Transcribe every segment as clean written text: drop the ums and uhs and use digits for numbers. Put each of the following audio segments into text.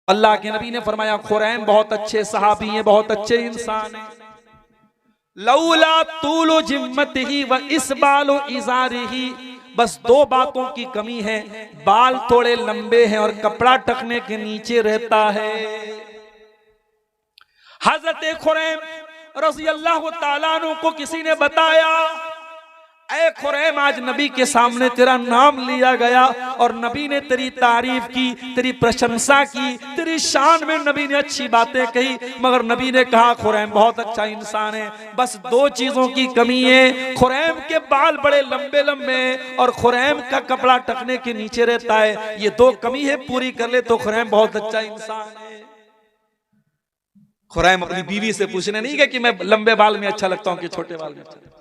अल्लाह के नबी ने फरमाया खुरैम बहुत अच्छे सहाबी हैं, बहुत अच्छे इंसान हैं। लौला तूलो जिम्मतिही व इसबालो इजारिही, बस दो बातों की कमी है, बाल थोड़े लंबे हैं और कपड़ा टखने के नीचे रहता है। हजरत खुरैम रज़ी अल्लाह ताला अन्हु को किसी ने बताया, ऐ खुरैम आज नबी के सामने तेरा नाम लिया गया और नबी ने तेरी तारीफ की, तेरी प्रशंसा की, तेरी शान में नबी ने अच्छी बातें कही, मगर नबी ने कहा खुरैम बहुत अच्छा इंसान है, बस दो चीजों की कमी है, खुरैम के बाल बड़े लंबे लंबे और खुरैम का कपड़ा टकने के नीचे रहता है, ये दो कमी है, पूरी कर ले तो खुरैम बहुत अच्छा इंसान है। खुरैम अपनी बीवी से पूछने नहीं गया कि मैं लंबे बाल में अच्छा लगता हूं कि छोटे बाल में अच्छा लगता हूं।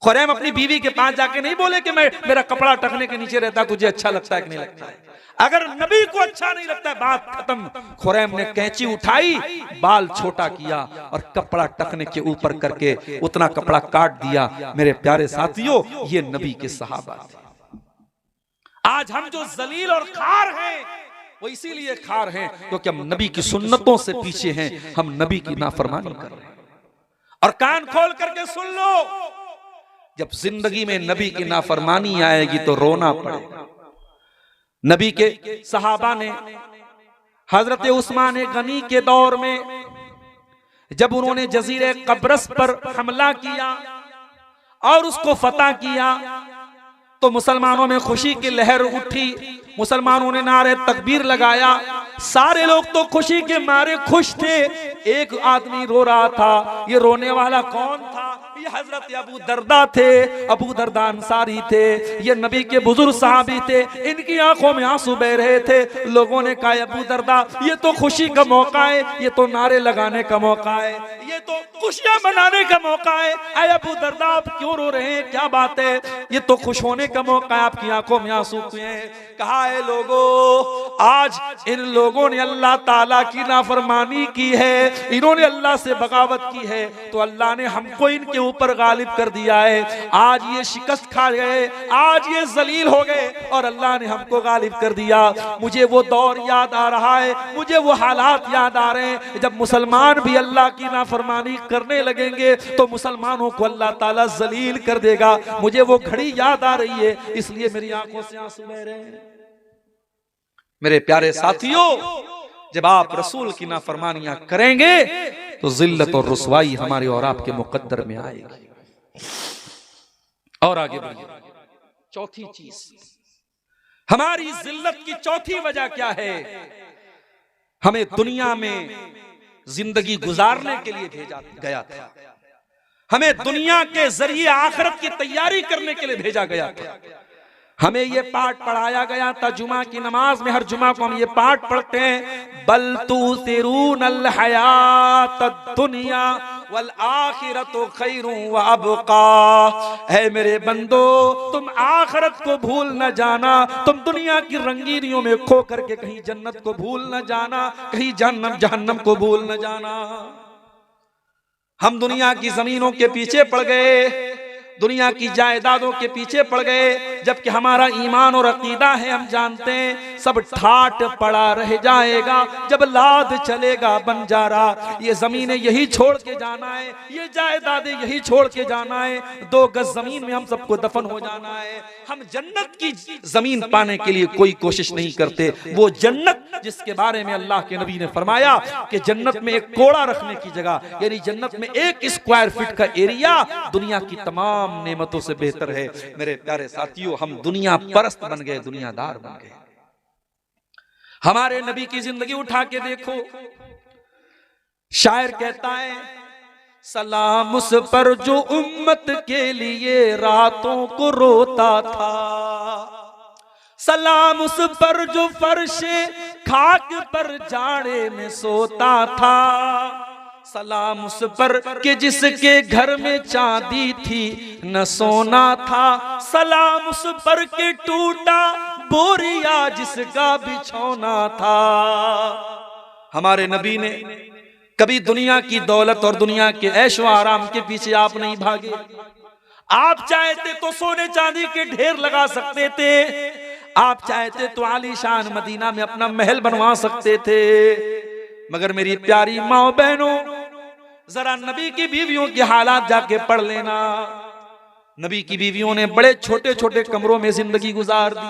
खुरैम अपनी बीवी के पास जाके नहीं बोले कि मेरा कपड़ा टखने के नीचे रहता है, तुझे अच्छा लगता है कि नहीं लगता है। अगर नबी को अच्छा नहीं लगता है, बात खत्म। खुरैम ने कैंची उठाई, बाल छोटा किया और कपड़ा टखने के ऊपर करके उतना कपड़ा काट दिया। मेरे प्यारे साथियों, ये नबी के सहाबा थे। आज हम जो जलील और खार हैं वो इसीलिए खार हैं क्योंकि हम नबी की सुन्नतों से पीछे हैं, हम नबी की नाफरमानी कर रहे हैं। और कान खोल करके सुन लो, जब जिंदगी में नबी की नाफरमानी आएगी तो रोना पड़ेगा। नबी के सहाबा ने हजरत उस्मान गनी के दौर में जब उन्होंने जजीरे कब्रस पर हमला किया और उसको फतह किया तो मुसलमानों में खुशी की लहर उठी, मुसलमानों ने नारे तकबीर लगाया, सारे लोग तो खुशी के मारे खुश थे। एक आदमी रो रहा था, ये रोने वाला कौन था? ये हजरत अबू दरदा थे। अबू दरदा अंसारी थे, ये नबी के बुजुर्ग साहबी थे, इनकी आंखों में आंसू बह रहे थे। लोगों ने कहा अबू दरदा ये तो खुशी का मौका है, ये तो नारे लगाने का मौका है, ये तो खुशियां मनाने का मौका है। अरे अबू दरदा आप क्यों रो रहे हैं, क्या बात है? ये तो खुश होने का मौका है, आपकी आंखों में आंसू क्यों हैं? कहा है लोगों, आज इन लोगों ने अल्लाह ताला की नाफरमानी की है, इन्होंने अल्लाह से बगावत की है, तो अल्लाह ने हमको इनके ऊपर गालिब कर दिया है। आज ये शिकस्त खा गए, आज ये जलील हो गए और अल्लाह ने हमको गालिब कर दिया। मुझे वो दौर याद आ रहा है, मुझे वो हालात याद आ रहे हैं जब मुसलमान भी अल्लाह की नाफरमानी करने लगेंगे तो मुसलमानों को अल्लाह ताला जलील कर देगा। मुझे वो घड़ी याद आ रही है, इसलिए मेरी आंखों से आंसू बह रहे हैं। मेरे प्यारे साथियों, जब आप रसूल की नाफरमानियां करेंगे तो जिल्लत और रुसवाई हमारे और आपके मुकद्दर में आएगी। और आगे बढ़िए, चौथी चीज, हमारी जिल्लत की चौथी वजह क्या है? हमें दुनिया में जिंदगी गुजारने के लिए भेजा गया था, हमें दुनिया के जरिए आखिरत की तैयारी करने के लिए भेजा गया था। हमें ये पाठ पढ़ाया गया था जुमा की नमाज में, हर जुमा को हम ये पाठ पढ़ते हैं, बल तुसिरूनल हयातद दुनिया वल आखिरतु खैरुन व अबका। है मेरे बंदो, तुम आखिरत को भूल न जाना, तुम दुनिया की रंगीनियों में खो करके कहीं जन्नत को भूल न जाना, कहीं जहन्नम को भूल न जाना। हम दुनिया की जमीनों के पीछे पड़ गए, दुनिया की जायदादों के पीछे पड़ गए, जबकि हमारा ईमान और अकीदा है, हम जानते हैं सब ठाट पड़ा रह जाएगा जब लाद चलेगा बंजारा। ये जमीनें यही छोड़ के जाना है, ये जायदादें यही छोड़ के जाना है, 2 गज जमीन में हम सबको दफन हो जाना है। हम जन्नत की जमीन पाने के लिए कोई कोशिश नहीं करते, वो जन्नत जिसके बारे में अल्लाह के नबी ने फरमाया कि जन्नत में एक कोड़ा रखने की जगह, यानी जन्नत में 1 स्क्वायर फीट का एरिया दुनिया की तमाम नेमतों से बेहतर है। मेरे प्यारे साथियों, हम दुनिया परस्त बन गए, दुनियादार बन गए। हमारे नबी की जिंदगी उठा के देखो, शायर कहता है, सलाम उस पर जो उम्मत के लिए रातों को रोता था, सलाम उस पर जो फर्शे खाक पर जाड़े में सोता था, सलाम उस पर कि जिसके घर में चांदी थी न सोना था, सलाम उस पर के टूटा बोरिया जिसका बिछौना था। हमारे नबी ने कभी दुनिया की दौलत और दुनिया के ऐशो आराम के पीछे आप नहीं भागे। आप चाहते तो सोने चांदी के ढेर लगा सकते थे, आप चाहते तो आलीशान मदीना में अपना महल बनवा सकते थे, मगर मेरी प्यारी माओ बहनों, जरा नबी की बीवियों के हालात जाके पढ़ लेना। नबी की बीवियों ने बड़े छोटे छोटे कमरों में जिंदगी गुजार दी।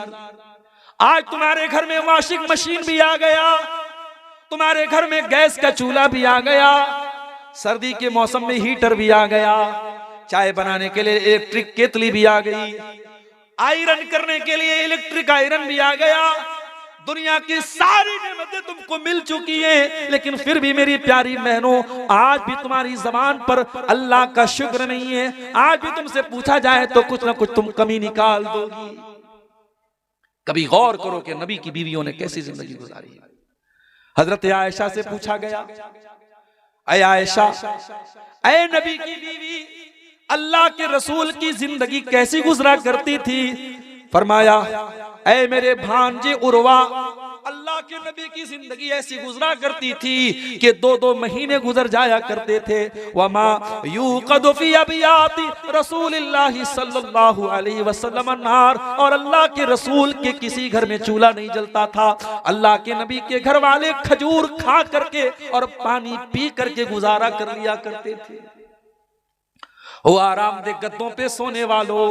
आज तुम्हारे घर में वॉशिंग मशीन भी आ गया, तुम्हारे घर में गैस का चूल्हा भी आ गया, सर्दी के मौसम में हीटर भी आ गया, चाय बनाने के लिए इलेक्ट्रिक केतली भी आ गई, आयरन करने के लिए इलेक्ट्रिक आयरन भी आ गया। दुनिया की सारी नेमतें तुमको मिल चुकी हैं, लेकिन फिर भी मेरी प्यारी बहनों, आज भी तुम्हारी जबान पर अल्लाह का शुक्र नहीं है। आज भी तुमसे पूछा जाए तो कुछ ना कुछ तुम कमी निकाल दोगी। कभी गौर करो कि नबी की बीवियों ने कैसी जिंदगी गुजारी। हजरत आयशा से पूछा गया, ऐ आयशा, ऐ नबी की बीवी, अल्लाह के रसूल की जिंदगी कैसी गुजरा करती थी? फरमाया, ऐ मेरे भांजे उर्वा, अल्लाह के नबी की जिंदगी ऐसी गुजरा करती थी कि 2-2 महीने गुजर जाया करते थे। वमा यूक़दु फी अबियाति रसूलिल्लाहि सल्लल्लाहु अलैहि वसल्लम अन्नार, और अल्लाह के रसूल के किसी घर में चूल्हा नहीं जलता था। अल्लाह के नबी के घर वाले खजूर खा करके और पानी पी करके गुजारा कर लिया करते थे। ओ आरामदेह गद्दों पे सोने वालों,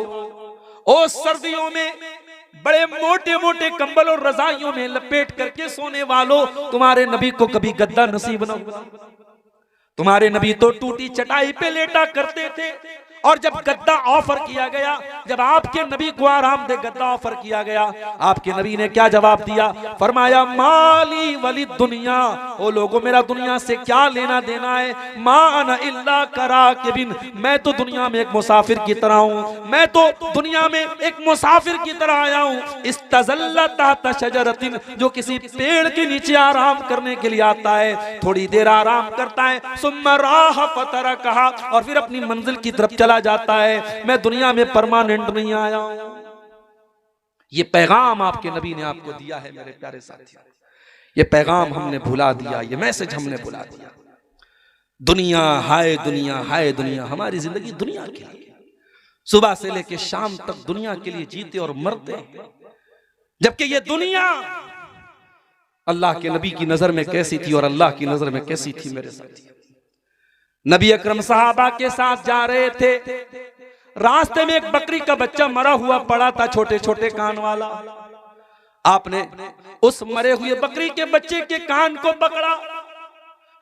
ओ सर्दियों में बड़े मोटे मोटे कंबल और रजाइयों में लपेट करके सोने वालों, तुम्हारे नबी को कभी गद्दा नसीब न हुआ। तुम्हारे नबी तो टूटी चटाई पे लेटा करते थे, और जब गद्दा ऑफर किया गया, जब आपके नबी को आरामदेह गद्दा ऑफर किया गया, आपके नबी ने क्या जवाब दिया? फरमाया, माली वली दुनिया, ओ लोगों, मेरा दुनिया से क्या लेना देना है? मा अना इल्ला कराकिबिन, मैं तो दुनिया में एक मुसाफिर की तरह हूँ, मैं तो दुनिया में एक मुसाफिर की तरह आया हूँ। इस्तज़ल्ला तहत शजरतिन, जो किसी पेड़ के नीचे आराम करने के लिए आता है, थोड़ी देर आराम करता है, सुम्मा राह फतरकहा, और फिर अपनी मंजिल की तरफ चला जाता है। मैं दुनिया में परमानेंट नहीं आया हूं। ये पैगाम आपके नबी ने आपको दिया है मेरे प्यारे साथियों। ये पैगाम हमने भुला दिया, ये मैसेज हमने भुला दिया। दुनिया हाय दुनिया, हाय दुनिया, हमारी जिंदगी दुनिया के लिए, सुबह से लेकर शाम तक दुनिया के लिए जीते और मरते, जबकि ये दुनिया अल्लाह के नबी की नजर में कैसी थी और अल्लाह की नजर में कैसी थी मेरे साथियों। नबी अकरम सहाबा के साथ जा रहे थे, रास्ते में एक बकरी का बच्चा मरा हुआ पड़ा था, छोटे छोटे कान वाला। आपने उस मरे हुए बकरी के बच्चे के कान को पकड़ा।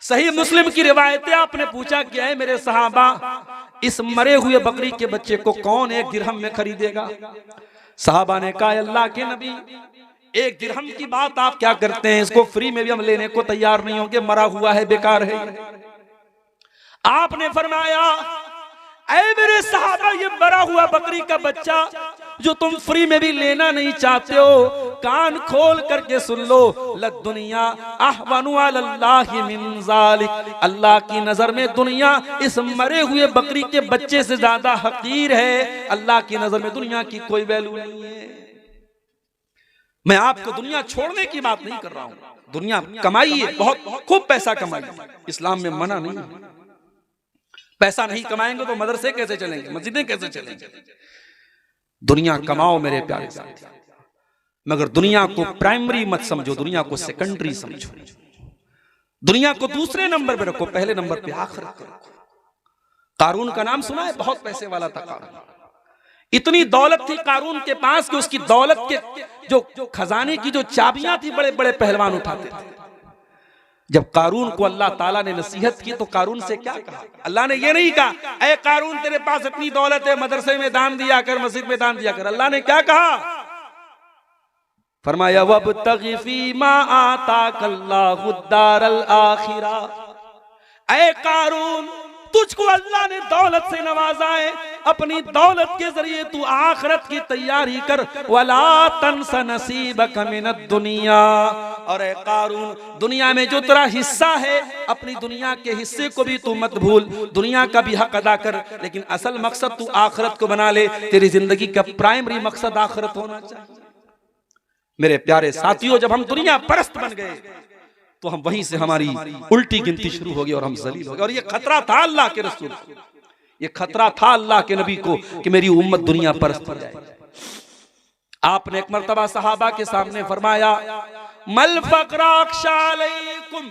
सही मुस्लिम की रिवायत है, आपने पूछा क्या है मेरे सहाबा, इस मरे हुए बकरी के बच्चे को कौन 1 दिरहम में खरीदेगा? सहाबा ने कहा, अल्लाह के नबी, 1 दिरहम की बात आप क्या करते हैं, इसको फ्री में भी हम लेने को तैयार नहीं होंगे, मरा हुआ है, बेकार है। आपने फरमाया, ऐ मेरे सहाबा, ये मरा हुआ बकरी का बच्चा जो तुम फ्री में भी लेना नहीं चाहते हो, कान खोल करके सुन लो, लद्दुनिया अहवनु अलल्लाहि मिन ज़ालिक, अल्लाह की नजर में दुनिया इस मरे हुए बकरी के बच्चे से ज्यादा हकीर है। अल्लाह की नजर में दुनिया की कोई वैल्यू नहीं है। मैं आपको दुनिया छोड़ने की बात नहीं कर रहा हूं, दुनिया कमाइए, बहुत खूब पैसा कमाइए, इस्लाम में मना नहीं है। पैसा नहीं कमाएंगे तो मदरसे कैसे चलेंगे, मस्जिदें कैसे चलेंगे? दुनिया कमाओ मेरे प्यारे साथी, मगर दुनिया को प्राइमरी मत समझो, दुनिया को सेकेंडरी समझो। दुनिया को दूसरे नंबर पे रखो, पहले नंबर पे आखिरत को रखो। कारून का नाम सुना है? बहुत पैसे वाला था कारून। इतनी दौलत थी कारून के पास कि उसकी दौलत के जो खजाने की जो चाबियां थी बड़े बड़े पहलवान उठाते थे। जब कारून को अल्लाह ताला ने नसीहत की तो कारून से क्या कहा? अल्लाह ने ये नहीं कहा, ऐ कारून तेरे पास इतनी दौलत है, मदरसे में दान दिया कर, मस्जिद में दान दिया कर। अल्लाह ने क्या कहा? फरमाया, वब्तगी फीमा आताकल्लाहु दारल आखिरा, ऐ कारून, तुझको अल्लाह ने दौलत से नवाजा है, अपनी दौलत के जरिए तू आखिरत की तैयारी कर। वला तंस नसीबक मिनद दुनिया, और ऐ कारून, दुनिया में जो तेरा हिस्सा है, अपनी दुनिया के हिस्से को भी तू मत भूल, दुनिया का भी हक अदा कर, लेकिन असल मकसद तू आखिरत को बना ले। तेरी जिंदगी का प्राइमरी मकसद आखिरत होना चाहिए। मेरे प्यारे साथियों, जब हम दुनिया परस्त बन गए तो हम वहीं से हमारी उल्टी गिनती शुरू हो गई और हम जलील हो गए। और ये खतरा था अल्लाह के रसूल को, ये खतरा था अल्लाह के नबी को कि मेरी उम्मत दुनिया परस्त हो जाए। आपने एक मर्तबा सहाबा के सामने फरमाया, मल फकरा अख्शा अलैकुम,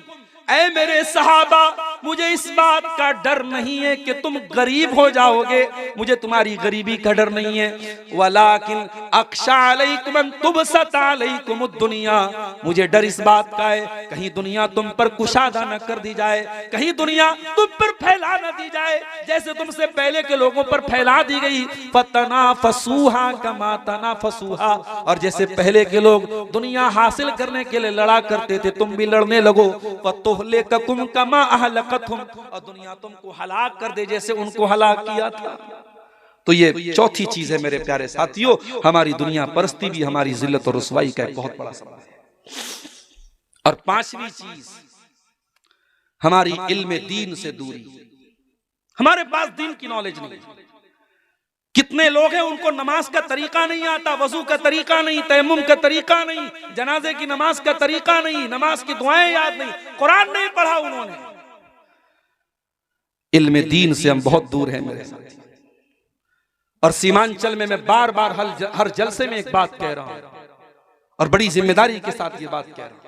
ऐ मेरे सहाबा, मुझे इस बात का डर नहीं है कि तुम गरीब हो जाओगे, मुझे तुम्हारी गरीबी का डर नहीं है। वलाकिन अख्शा अलैकुम अन तुबसत अलैकुम दुनिया, मुझे डर इस बात का है कहीं दुनिया तुम पर कुशादा न कर दी जाए, कहीं दुनिया तुम पर फैला न दी जाए जैसे तुमसे पहले के लोगों पर फैला दी गई। फतनाफसूहा कमा तनाफसूहा, और जैसे पहले के लोग दुनिया हासिल करने के लिए लड़ा करते थे तुम भी लड़ने लगो। तुहलिकुम कमा अहलकतहुम, और दुनिया तुमको हलाक कर दे जैसे उनको हलाक किया था। तो ये चौथी चीज है मेरे प्यारे साथियों, हमारी दुनिया परस्ती भी हमारी जिल्लत और रुसवाई का एक बहुत बड़ा सबब है। और पांचवी चीज, हमारी इल्म दीन से दूरी। हमारे पास दीन की नॉलेज नहीं। कितने लोग हैं उनको नमाज का तरीका नहीं आता, वजू का तरीका नहीं, तयम्मुम का तरीका नहीं, जनाजे की नमाज का तरीका नहीं, नमाज की दुआएं याद नहीं, कुरान नहीं पढ़ा उन्होंने। इल्म दीन से हम बहुत दूर हैं मेरे साथ। और सीमांचल में मैं बार बार हर जलसे में एक बात कह रहा हूं और बड़ी जिम्मेदारी के साथ ये बात कह रहा हूं।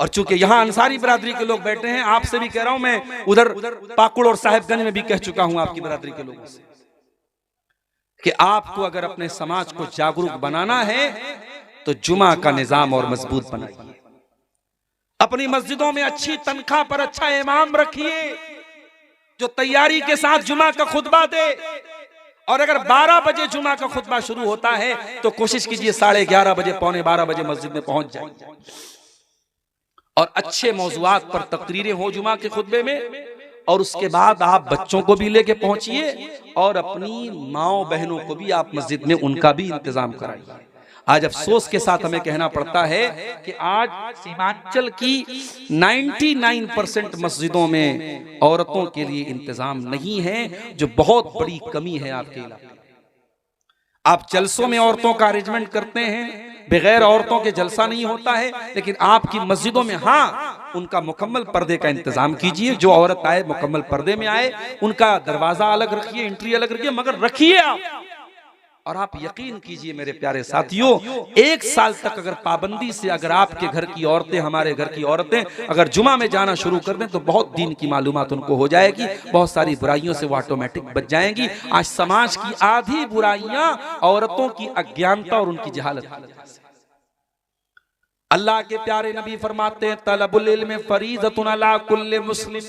और चूंकि यहां अंसारी बिरादरी के लोग बैठे हैं, आपसे भी कह रहा हूं, मैं उधर पाकुड़ और साहिबगंज में भी कह चुका हूं आपकी बिरादरी के लोगों से कि आपको अगर अपने समाज को जागरूक बनाना है तो जुमा का निजाम और मजबूत बनाइए। अपनी मस्जिदों में अच्छी तनख्वाह पर अच्छा इमाम रखिए जो तैयारी के साथ जुमा का खुतबा दे। और अगर 12 बजे जुमा का खुतबा शुरू होता है तो कोशिश कीजिए 11:30 बजे, 11:15 बजे मस्जिद में पहुंच जाए। और अच्छे मौजुआत पर तकरीरें हो जुमा के खुतबे में। और उसके बाद आप बच्चों को भी लेके पहुंचिए और अपनी माओ बहनों को भी आप मस्जिद में उनका भी इंतजाम कराइए। आज अफसोस के साथ हमें कहना पड़ता है कि आज सीमांचल की 99% मस्जिदों में औरतों के लिए इंतजाम नहीं है, जो बहुत बड़ी कमी है आपके इलाके में। आप जलसों में औरतों का अरेंजमेंट करते हैं, बगैर औरतों के जलसा नहीं होता है, लेकिन आपकी मस्जिदों में हाँ उनका मुकम्मल पर्दे का इंतजाम कीजिए। जो औरत आए मुकम्मल पर्दे में आए, उनका दरवाजा अलग रखिए, एंट्री अलग रखिए, मगर रखिए आप। और आप यकीन कीजिए मेरे प्यारे साथियों, 1 साल तक अगर पाबंदी से अगर आपके घर की औरतें, हमारे घर की औरतें अगर जुमा में जाना शुरू कर दें तो बहुत दीन की मालूमात उनको हो जाएगी, बहुत सारी बुराइयों से वो ऑटोमेटिक बच जाएंगी। आज समाज की आधी बुराइयां औरतों की अज्ञानता और उनकी जहालत की वजह से। अल्लाह के प्यारे नबी फरमाते हैं, तलबुल इल्म फरीज़तुन अला कुल्लि मुस्लिम,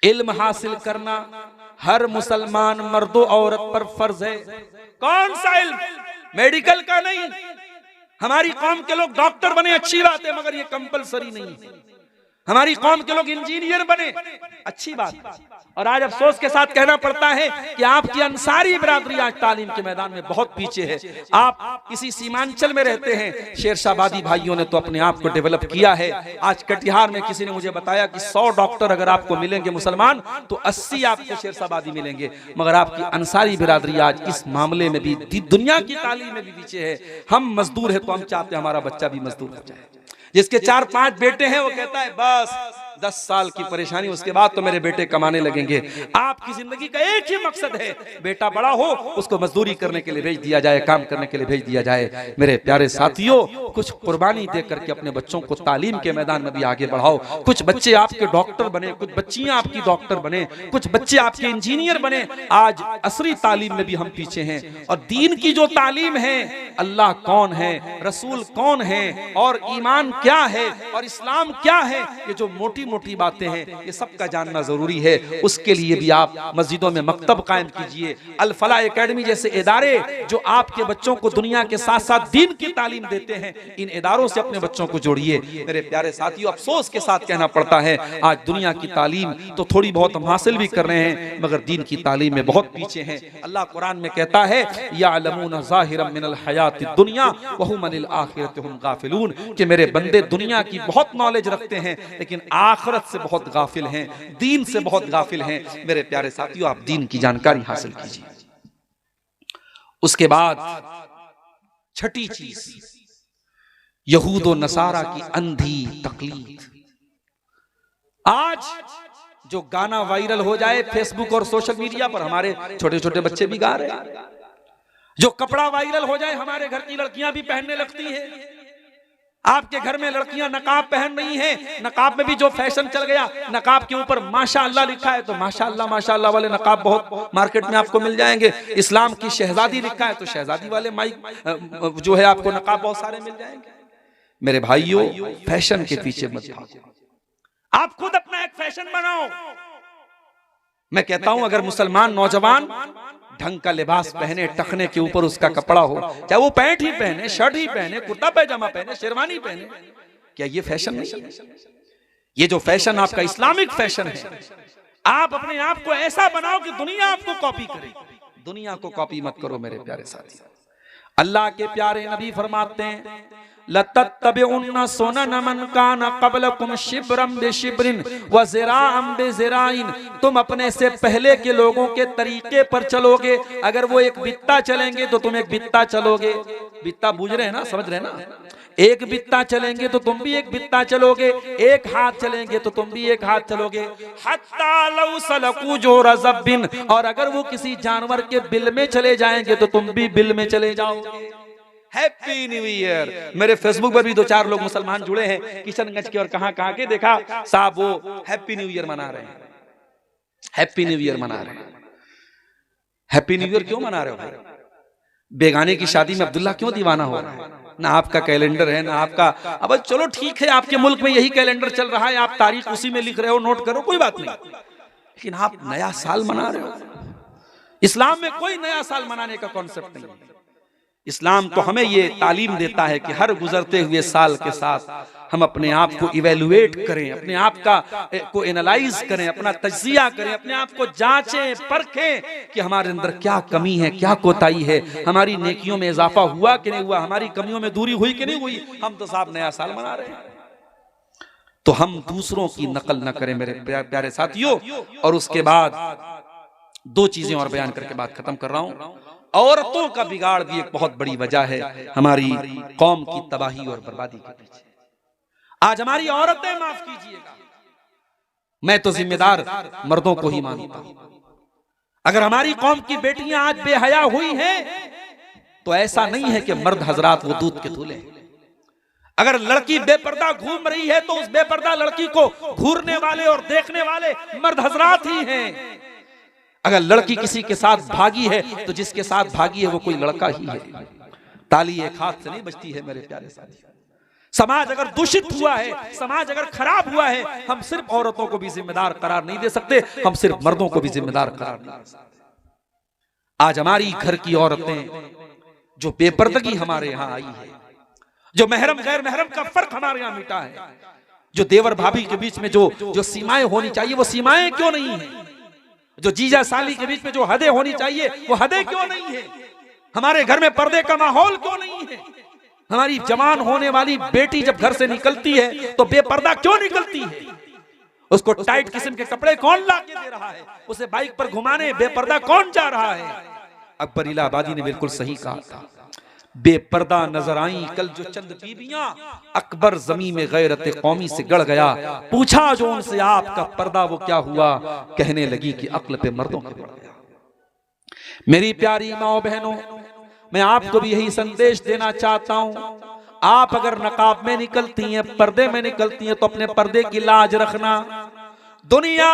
इल्म हासिल करना हर मुसलमान मर्दो औरत पर फर्ज है। कौन सा इल्म? मेडिकल का नहीं। हमारी कौम के लोग डॉक्टर बने, अच्छी बात है, मगर ये कंपलसरी नहीं है। हमारी कौम के लोग इंजीनियर बने, अच्छी बात। और आज अफसोस के साथ कहना पड़ता है कि आपकी अंसारी बिरादरी आज तालीम के मैदान में बहुत पीछे है। आप किसी सीमांचल में रहते हैं, शेरशाबादी भाइयों ने तो अपने आप को डेवलप किया है। आज कटिहार में किसी ने मुझे बताया कि 100 डॉक्टर अगर आपको मिलेंगे मुसलमान तो 80 आपको शेरशाबादी मिलेंगे। मगर आपकी अंसारी बिरादरी आज इस मामले में भी दुनिया की तालीम में भी पीछे है। हम मजदूर है तो हम चाहते हैं हमारा बच्चा भी मजदूर हो जाए। जिसके 4-5 बेटे हैं वो कहता है बस 10 साल की परेशानी, उसके बाद तो मेरे बेटे कमाने लगेंगे। आपकी जिंदगी का एक ही मकसद है, बेटा बड़ा हो उसको मजदूरी करने के लिए भेज दिया जाए, काम करने के लिए भेज दिया जाए। मेरे प्यारे साथियों, कुछ कुर्बानी दे करके अपने बच्चों को तालीम के मैदान में भी आगे बढ़ाओ। कुछ बच्चे आपके डॉक्टर बने, कुछ बच्चियां आपकी डॉक्टर बने, कुछ बच्चे आपके इंजीनियर बने। आज असरी तालीम में भी हम पीछे हैं। और दीन की जो तालीम है, अल्लाह कौन है, रसूल कौन है, और ईमान क्या है, और इस्लाम क्या है, ये जो मोटी मोटी बातें हैं ये सब का जानना जरूरी है। उसके लिए भी आप मस्जिदों में मकतब कायम कीजिए। अल फलाह एकेडमी जैसे इदारे जो आपके बच्चों को दुनिया के साथ साथ दीन की तालीम देते हैं, इन इदारों से अपने बच्चों को जोड़िए। मेरे प्यारे साथियों, अफसोस के साथ कहना पड़ता है आज दुनिया की तालीम तो थोड़ी बहुत हम हासिल भी कर रहे हैं, मगर दीन की तालीम में बहुत पीछे हैं। अल्लाह कुरान में कहता है यालमून ज़ाहिरम मिनल हयातिद दुनिया व हुम अनिल आखिरति हुम गाफिलून, कि मेरे बंदे दुनिया की बहुत नॉलेज रखते हैं लेकिन आखिरत से बहुत गाफिल हैं, दीन से बहुत गाफिल हैं। मेरे प्यारे साथियों, आप दीन की जानकारी हासिल कीजिए। उसके बाद छठी चीज, यहूद और नसारा की अंधी तकलीद। आज जो गाना वायरल हो जाए फेसबुक और सोशल मीडिया पर, हमारे छोटे छोटे बच्चे भी गा रहे हैं, जो कपड़ा वायरल हो जाए हमारे घर की लड़कियां भी पहनने लगती हैं। आपके घर में लड़कियां नकाब पहन रही हैं, नकाब में भी जो फैशन चल गया, नकाब के ऊपर माशाअल्लाह लिखा है तो माशाअल्लाह वाले नकाब बहुत मार्केट में आपको मिल जाएंगे। इस्लाम की शहजादी लिखा है तो शहजादी वाले माइक जो है आपको नकाब बहुत सारे मिल जाएंगे। मेरे भाइयों, फैशन के पीछे मत भागो, आप खुद अपना एक फैशन बनाओ। मैं कहता हूं अगर मुसलमान नौजवान ढंग का लिबास पहने, टखने के ऊपर उसका कपड़ा हो, चाहे वो पैंट ही पहने, शर्ट ही पहने, कुर्ता पैजामा पहने, शेरवानी पहने, क्या ये फैशन नहीं है? ये जो फैशन आपका इस्लामिक फैशन है, आप अपने आप को ऐसा बनाओ कि दुनिया आपको कॉपी करे। दुनिया को कॉपी मत करो मेरे प्यारे साथी। अल्लाह के प्यारे नबी फरमाते हैं लतत्तबिउन्ना सुनन मन कान क़ब्लकुम शिब्रम बिशिब्रिन व ज़िराअम बिज़िराइन। तुम अपने से पहले के लोगों के तरीके पर चलोगे। अगर वो एक बित्ता चलेंगे तो तुम एक बित्ता चलोगे। बित्ता बूझ रहे हैं ना, समझ रहे हैं ना? एक बित्ता चलेंगे तो तुम भी एक बित्ता चलोगे, एक हाथ चलेंगे तो तुम भी एक हाथ चलोगे। हत्ता लौ सलकू जोरा ज़ब्बिन, और अगर वो किसी जानवर के बिल में चले जाएंगे तो तुम भी बिल में चले जाओगे। Happy new year. मेरे फेसबुक पर भी 2-4 लोग मुसलमान जुड़े हैं किशनगंज के और कहां के, देखा साहब वो हैप्पी न्यू ईयर मना रहे हैं। हैप्पी न्यू ईयर मना रहे हैं। हैप्पी न्यू ईयर क्यों मना रहे हो भाई? बेगाने की शादी में अब्दुल्ला क्यों दीवाना हो रहा है? ना आपका कैलेंडर है ना आपका। अब चलो ठीक है, आपके मुल्क में यही कैलेंडर चल रहा है, आप तारीख उसी में लिख रहे हो, नोट करो, कोई बात नहीं, लेकिन आप नया साल मना रहे हो। इस्लाम में कोई नया साल मनाने का कॉन्सेप्ट नहीं है। इस्लाम तो हमें ये तालीम देता है कि हर गुजरते हुए साल के साथ हम अपने आप को इवेलुएट करें, अपने आप को एनालाइज करें, अपना तज्जिया करें, अपने आप को जांचें परखें कि हमारे अंदर क्या कमी है, क्या कोताही है, हमारी नेकियों में इजाफा हुआ कि नहीं हुआ, हमारी कमियों में दूरी हुई कि नहीं हुई। हम तो साहब नया साल मना रहे हैं। तो हम दूसरों की नकल न करें मेरे प्यारे साथियों। और उसके बाद 2 चीजें और बयान करके बात खत्म कर रहा हूं। औरतों का बिगाड़ भी एक बहुत बड़ी वजह है हमारी कौम की तबाही और बर्बादी के पीछे। आज हमारी औरतें, माफ कीजिएगा, मैं तो जिम्मेदार मर्दों को ही मानता हूं। अगर हमारी कौम की बेटियां आज बेहया हुई हैं तो ऐसा नहीं है कि मर्द हजरात वो दूध के दूल्हे हैं। अगर लड़की बेपर्दा घूम रही है तो उस बेपर्दा लड़की को घूरने वाले और देखने वाले मर्द हजरात ही हैं। अगर लड़की किसी के साथ भागी है तो जिसके साथ भागी है वो कोई लड़का ही है। ताली एक हाथ से नहीं बजती है मेरे प्यारे साथी। समाज अगर दूषित हुआ है, समाज अगर खराब हुआ है, हम सिर्फ औरतों को भी जिम्मेदार करार नहीं दे सकते, हम सिर्फ मर्दों को भी जिम्मेदार करार नहीं दे सकते। आज हमारी घर की औरतें जो बेपर्दगी हमारे यहाँ आई है, जो महरम गैर महरम का फर्क हमारे यहाँ मिटा है, जो देवर भाभी के बीच में जो सीमाएं होनी चाहिए वो सीमाएं क्यों नहीं है, जो जीजा साली के बीच में जो हदें होनी चाहिए वो हदें क्यों नहीं है, हमारे घर में पर्दे का माहौल क्यों नहीं है, हमारी जवान होने वाली बेटी जब घर से निकलती है तो बेपर्दा क्यों निकलती है, उसको टाइट किस्म के कपड़े कौन ला के दे रहा है, उसे बाइक पर घुमाने बेपर्दा कौन जा रहा है। अकबर इलाहाबादी ने बिल्कुल सही कहा था, बेपर्दा नजर आई कल जो चंद बीबियां, अकबर जमीन में गैरत कौमी से गड़ गया, पूछा जो उनसे आपका पर्दा वो क्या हुआ, कहने लगी कि अक्ल पे मर्दों के बढ़ गया। मेरी प्यारी माओ बहनों, मैं आपको भी यही संदेश देना चाहता हूं, आप अगर नकाब में निकलती हैं, पर्दे में निकलती हैं तो अपने पर्दे की लाज रखना। दुनिया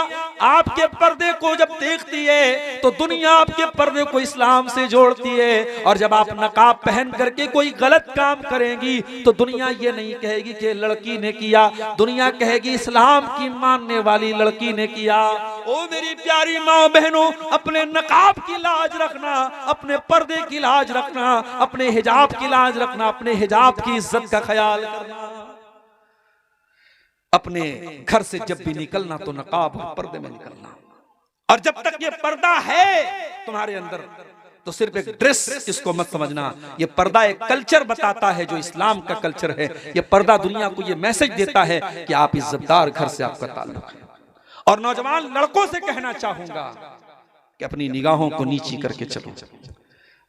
आपके पर्दे को जब देखती है तो दुनिया आपके पर्दे को इस्लाम से जोड़ती है, और जब आप नकाब पहन करके कोई गलत काम करेंगी तो दुनिया ये नहीं कहेगी कि लड़की ने किया, दुनिया कहेगी इस्लाम की मानने वाली लड़की ने किया। ओ मेरी प्यारी माँ बहनों, अपने नकाब की लाज रखना, अपने पर्दे की लाज रखना, अपने हिजाब की लाज रखना, अपने हिजाब की इज्जत का ख्याल करना। अपने घर से जब भी निकलना तो नकाब और पर्दे में निकलना, और जब तक ये पर्दा है तुम्हारे अंदर तो सिर्फ एक ड्रेस इसको मत समझना, ये पर्दा एक कल्चर बताता है जो इस्लाम का कल्चर है। ये पर्दा दुनिया को ये मैसेज देता है कि आप इज्जतदार घर से आपका ताल्लुक है। और नौजवान लड़कों से कहना चाहूंगा कि अपनी निगाहों को नीची करके चलो,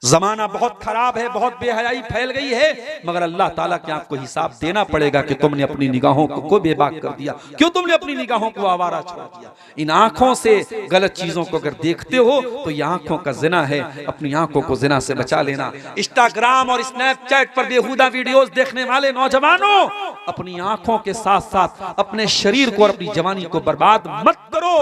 जमाना बहुत खराब है, बहुत बेहयाई फैल गई है, मगर अल्लाह ताला के आपको हिसाब देना पड़ेगा कि तुमने अपनी निगाहों को बेबाक कर दिया। क्यों तुमने अपनी निगाहों को आवारा छोड़ दिया? इन आंखों से गलत चीजों को अगर देखते हो तो ये आंखों का जिना है। अपनी आंखों को जिना से बचा लेना। इंस्टाग्राम और स्नैपचैट पर बेहुदा वीडियोस देखने वाले नौजवानों, अपनी आंखों के साथ साथ अपने शरीर को और अपनी जवानी को बर्बाद मत करो।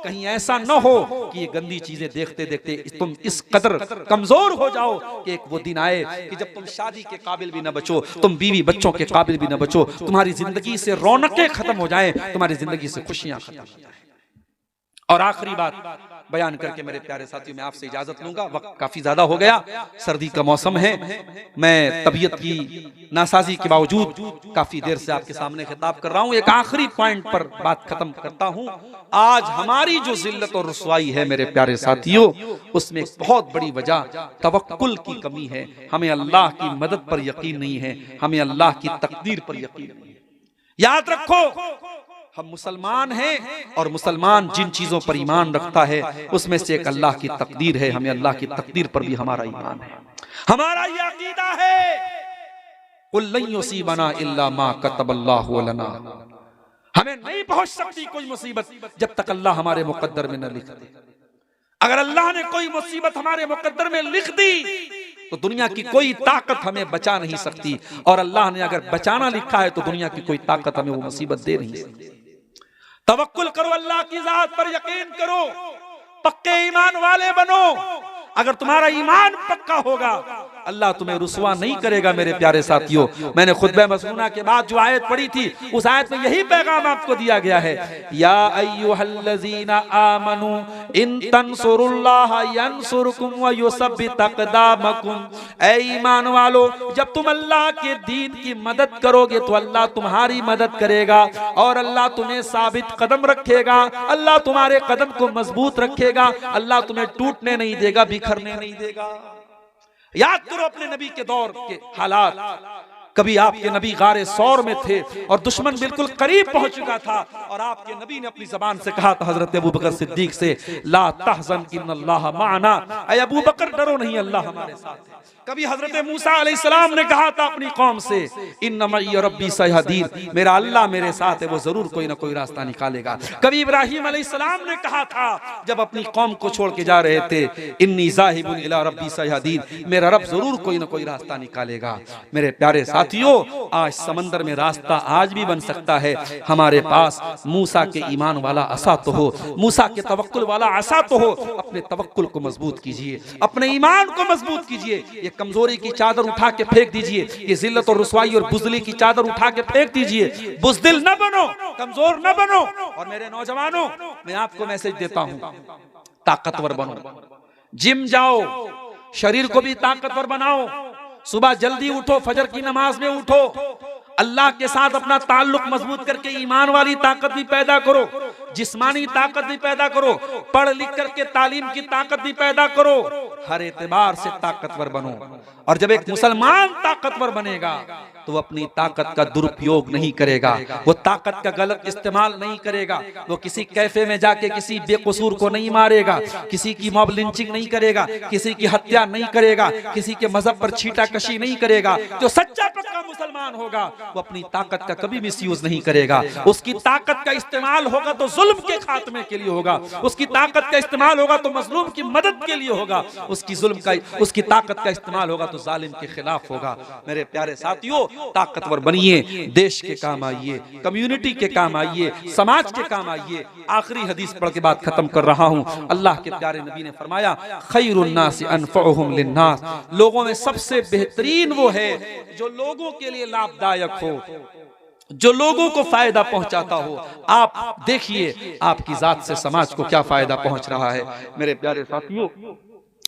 कहीं ऐसा न हो कि ये गंदी चीजें देखते देखते तुम इस कदर कमजोर हो जाओ कि एक वो दिन आए कि जब तुम शादी के काबिल भी न बचो, तुम बीवी बच्चों के काबिल भी न बचो, तुम्हारी जिंदगी से रौनकें खत्म हो जाएं, तुम्हारी जिंदगी से खुशियां खत्म हो जाएं। और आखिरी बात बयान करके मेरे प्यारे साथियों मैं आपसे इजाजत लूंगा। वक्त काफी ज्यादा हो गया, सर्दी का मौसम है, मैं तबीयत की नासाजी के बावजूद काफी देर से आपके सामने खिताब कर रहा हूं। एक आखिरी पॉइंट पर बात खत्म करता हूं। आज हमारी जो जिल्लत और रुसवाई है मेरे प्यारे साथियों, उसमें एक बहुत बड़ी वजह तवक्कुल की कमी है। हमें अल्लाह की मदद पर यकीन नहीं है, हमें अल्लाह की तकदीर पर यकीन नहीं है। याद रखो, हम मुसलमान हैं और मुसलमान जिन चीजों पर ईमान रखता है उसमें से एक अल्लाह की तकदीर है। हमें अल्लाह की तकदीर पर भी हमारा ईमान है, हमारा ये अकीदा है, कुल लन युसीबना इल्ला मा कतबल्लाहु लना। हमें नहीं पहुंच सकती कोई मुसीबत जब तक अल्लाह हमारे मुकद्दर में न लिख दे। अगर अल्लाह ने कोई मुसीबत हमारे मुकद्दर में लिख दी तो दुनिया की कोई ताकत हमें बचा नहीं सकती, और अल्लाह ने अगर बचाना लिखा है तो दुनिया की कोई ताकत हमें वो मुसीबत दे नहीं सकती। तवक्कुल करो, अल्लाह की जात पर यकीन करो, पक्के ईमान वाले बनो। अगर तुम्हारा ईमान पक्का होगा अल्लाह तुम्हें रुसवा नहीं करेगा। मेरे प्यारे साथियों, मैंने खुतबे मसनूना के बाद जो आयत पढ़ी थी उस आयत में यही पैगाम आपको दिया गया है, या अय्युहल्लज़ीना आमनू इन तंसुरुल्लाह यंसुरकुम व युसब्बित अक़दामकुम। ऐ ईमान वालो, जब तुम अल्लाह के दीन की मदद करोगे तो अल्लाह तुम्हारी मदद करेगा और अल्लाह तुम्हें साबित कदम रखेगा, अल्लाह तुम्हारे कदम को मजबूत रखेगा, अल्लाह तुम्हें टूटने नहीं देगा, बिखरने नहीं देगा। याद करो अपने नबी के दौर के हालात। कभी आपके नबी गारे सौर में थे और दुश्मन बिल्कुल करीब पहुंच चुका था और आपके नबी ने अपनी जबान से कहा था हजरत अबू बकर सिद्दीक से, ला तहज़न इन्नल्लाह माअना। ऐ अबू बकर डरो नहीं, अल्लाह हमारे साथ है। कभी हजरत मूसा अलैहिस्सलाम ने कहा था अपनी कौम से, इन्ना मई रब्बी सयहदीन, मेरा अल्लाह मेरे साथ है, वो जरूर कोई ना कोई रास्ता निकालेगा। कभी इब्राहिम अलैहिस्सलाम ने कहा था जब अपनी कौम को छोड़ के जा रहे थे, इन्नी ज़ाहिबुन इला रब्बी सयहदीन, मेरा रब जरूर कोई ना कोई रास्ता निकालेगा। मेरे प्यारे साथियों, आज समंदर में रास्ता आज भी बन सकता है। हमारे पास मूसा के ईमान वाला असा तो हो, मूसा के तवक्कुल वाला असा तो हो। अपने तवक्कुल को मजबूत कीजिए, अपने ईमान को मजबूत कीजिए। ये कमजोरी की चादर उठा के फेंक दीजिए, ये जिल्लत और रुसवाई और बुज़दिली की चादर उठा के फेंक दीजिए। बुज़दिल न बनो, कमजोर न बनो। और मेरे नौजवानों, मैं आपको मैसेज देता हूं, ताकतवर बनो, जिम जाओ, शरीर को भी ताकतवर बनाओ, सुबह जल्दी उठो, फजर की नमाज में उठो, अल्लाह के साथ अपना ताल्लुक मजबूत करके ईमान वाली ताकत भी पैदा करो, जिस्मानी ताकत भी पैदा करो, पढ़ लिख करके तालीम की ताकत भी पैदा करो। हर एतबार से ताकतवर बनो। और जब एक मुसलमान ताकतवर बनेगा तो वो अपनी ताकत का दुरुपयोग नहीं करेगा, वो ताकत का गलत इस्तेमाल नहीं करेगा, वो किसी कैफे में जाके किसी बेकसूर को नहीं मारेगा, किसी की मॉब लिंचिंग नहीं करेगा, किसी की हत्या नहीं करेगा, किसी के मजहब पर छींटाकशी नहीं करेगा। जो सच्चा पक्का मुसलमान होगा वो अपनी ताकत का कभी मिसयूज नहीं करेगा। उसकी ताकत का इस्तेमाल होगा तो जुल्म के खात्मे के लिए होगा, उसकी ताकत का इस्तेमाल होगा तो मजलूम की मदद के लिए होगा, उसकी ताकत का इस्तेमाल होगा तो जालिम के खिलाफ होगा। मेरे प्यारे साथियों, ताकतवर बनिए, देश के काम आइए, कम्युनिटी के काम आइए, समाज के काम आइए। आखिरी हदीस पढ़ के बात खत्म कर रहा हूं। अल्लाह के प्यारे नबी ने फरमाया, खैरुन नास अनफअहुम लिन्नास, लोगों में सबसे बेहतरीन वो है जो लोगों के लिए लाभदायक हो, जो लोगों को फायदा पहुंचाता हो। आप देखिए आपकी जात से समाज को क्या फायदा पहुंच रहा है। मेरे प्यारे साथियों,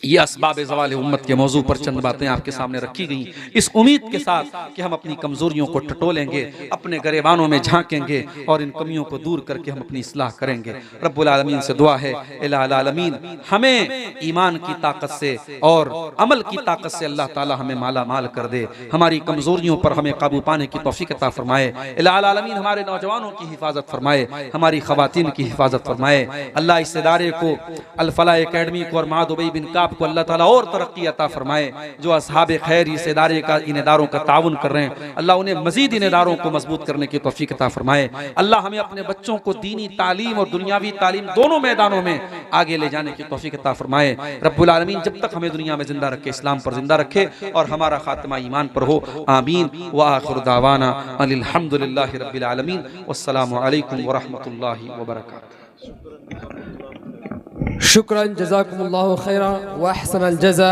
ये असबाब ज़वाल उम्मत के मौजू पर चंद बातें आपके सामने रखी गई, इस उम्मीद के साथ कि हम अपनी कमजोरियों को टटोलेंगे, अपने गरेबानों में झांकेंगे और इन कमियों को दूर करके हम अपनी इस्लाह करेंगे। रब्बुल आलमीन से दुआ है, इलाही आलमीन हमें ईमान की ताकत से और अमल की ताकत से अल्लाह ताला हमें माला माल कर दे, हमारी कमजोरियों पर हमें काबू पाने की तौफीक अता फरमाए। इलाही आलमीन हमारे नौजवानों की हिफाजत फरमाए, हमारी खवातीन की हिफाजत फरमाए। अल्लाह इस इदारे को, अल फलाह एकेडमी को और माद उबई बिन काब आपको अल्लाह ताला और तरक्की अता फरमाए। जो असहाब खैर इस इदारे का इन इदारों का ताउन कर रहे हैं, अल्लाह उन्हें मजीद इन इदारों को मजबूत करने की तौफीक अता फरमाए। अल्लाह हमें अपने बच्चों को दीनी तालीम और दुनियावी तालीम दोनों मैदानों में आगे ले जाने की तौफीक अता फरमाए। रब्बुल आलमीन जब तक हमें दुनिया में जिंदा रखे, इस्लाम पर जिंदा रखे और हमारा खात्मा ईमान पर हो। आमीन व आखिर दावाना अनिल हम्दुलिल्लाहि रब्बिल आलमीन। वस्सलामु अलैकुम व रहमतुल्लाहि व बरकातुहू। शुक्रन जज़ाकुमुल्लाहु खैरन व अहसनल जज़ा।